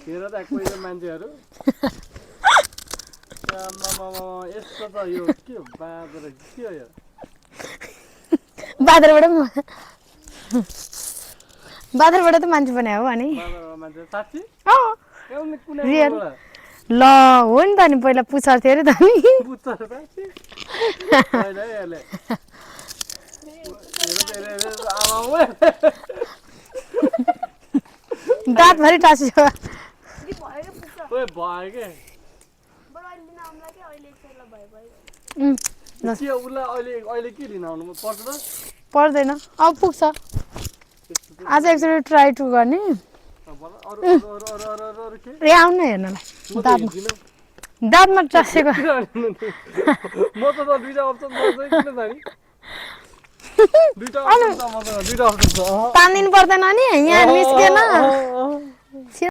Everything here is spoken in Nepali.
हेर त कोही मान्छेहरू यस्तो त यो के हो बाँदर के हो यो बादरबाट त मान्छे बनायो हो अनि मान्छे साँच्ची रियल ल हो नि त नि पहिला पुछार थियो अरे त नि दाँतभरि टाँसियो भयो के अहिले के लिन आउनु पर्छ त पर्दैन अब पुग्छ आज एकचोटि ट्राई टु गर्ने ए आउनु हेर्नलाई दाँतमा टाँसेको म त दुईटा अप्सन तानिदिनु पर्दैन नि यहाँ निस्केन